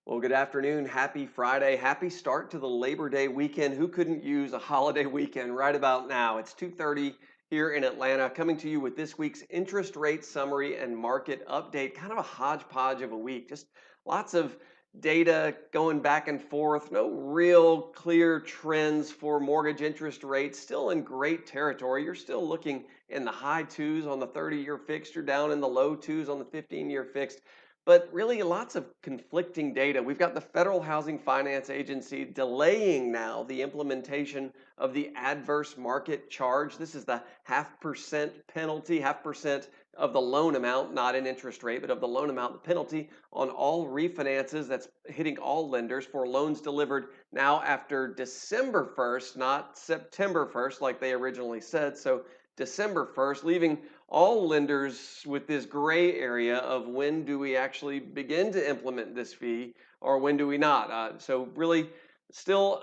Well, good afternoon. Happy Friday. Happy start to the Labor Day weekend. Who couldn't use a holiday weekend right about now? It's 2:30 here in Atlanta, coming to you with this week's interest rate summary and market update. Kind of a hodgepodge of a week. Just lots of data going back and forth. No real clear trends for mortgage interest rates. Still in great territory. You're still looking in the high twos on the 30-year fixed. You're down in the low twos on the 15-year fixed, but really lots of conflicting data. We've got the Federal Housing Finance Agency delaying now the implementation of the adverse market charge. This is the 0.5% penalty, 0.5% of the loan amount, not an interest rate, but of the loan amount, the penalty on all refinances. That's hitting all lenders for loans delivered now after December 1st, not September 1st, like they originally said. So December 1st, leaving all lenders with this gray area of when do we actually begin to implement this fee or when do we not. So really still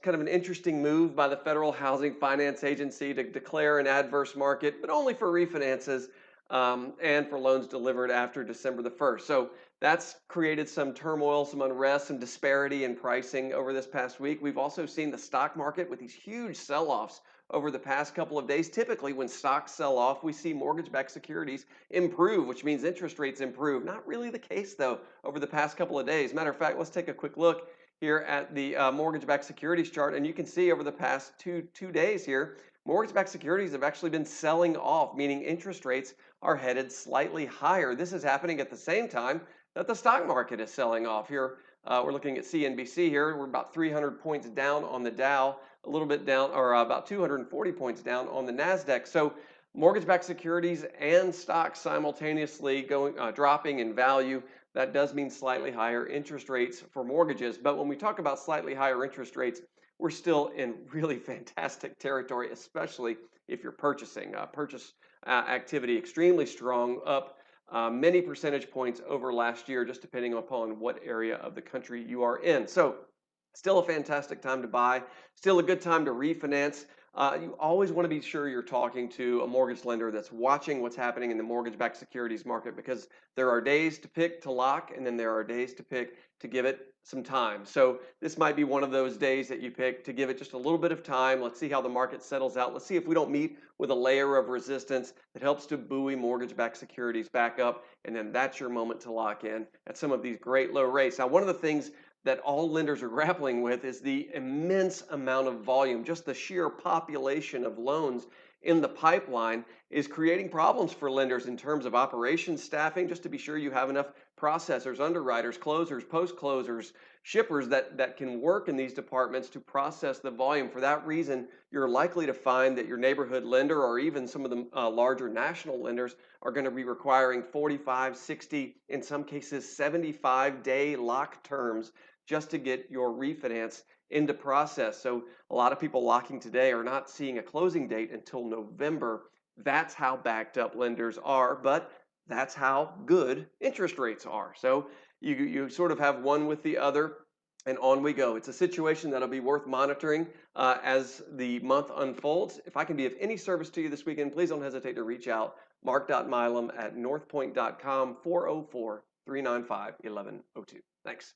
kind of an interesting move by the Federal Housing Finance Agency to declare an adverse market, but only for refinances and for loans delivered after December the 1st. So that's created some turmoil, some unrest, some disparity in pricing over this past week. We've also seen the stock market with these huge sell-offs over the past couple of days. Typically, when stocks sell off, we see mortgage-backed securities improve, which means interest rates improve. Not really the case, though, over the past couple of days. Matter of fact, let's take a quick look here at the mortgage-backed securities chart, and you can see over the past two days here, mortgage-backed securities have actually been selling off, meaning interest rates are headed slightly higher. This is happening at the same time that the stock market is selling off. Here, we're looking at CNBC here. We're about 300 points down on the Dow, a little bit down, or about 240 points down on the Nasdaq. So mortgage-backed securities and stocks simultaneously dropping in value. That does mean slightly higher interest rates for mortgages. But when we talk about slightly higher interest rates, we're still in really fantastic territory, especially if you're purchasing. Purchase activity extremely strong, up many percentage points over last year, just depending upon what area of the country you are in. So still a fantastic time to buy, still a good time to refinance. You always want to be sure you're talking to a mortgage lender that's watching what's happening in the mortgage-backed securities market, because there are days to pick to lock, and then there are days to pick to give it some time. So this might be one of those days that you pick to give it just a little bit of time. Let's see how the market settles out. Let's see if we don't meet with a layer of resistance that helps to buoy mortgage-backed securities back up, and then that's your moment to lock in at some of these great low rates. Now, one of the things that all lenders are grappling with is the immense amount of volume. Just the sheer population of loans in the pipeline is creating problems for lenders in terms of operations staffing, just to be sure you have enough processors, underwriters, closers, post closers, shippers that can work in these departments to process the volume. For that reason, you're likely to find that your neighborhood lender or even some of the larger national lenders are going to be requiring 45, 60, in some cases 75-day lock terms just to get your refinance into process. So a lot of people locking today are not seeing a closing date until November. That's how backed up lenders are, but that's how good interest rates are. So you sort of have one with the other, and on we go. It's a situation that'll be worth monitoring as the month unfolds. If I can be of any service to you this weekend, please don't hesitate to reach out. Mark.Milam at northpoint.com, 404 395 1102. Thanks.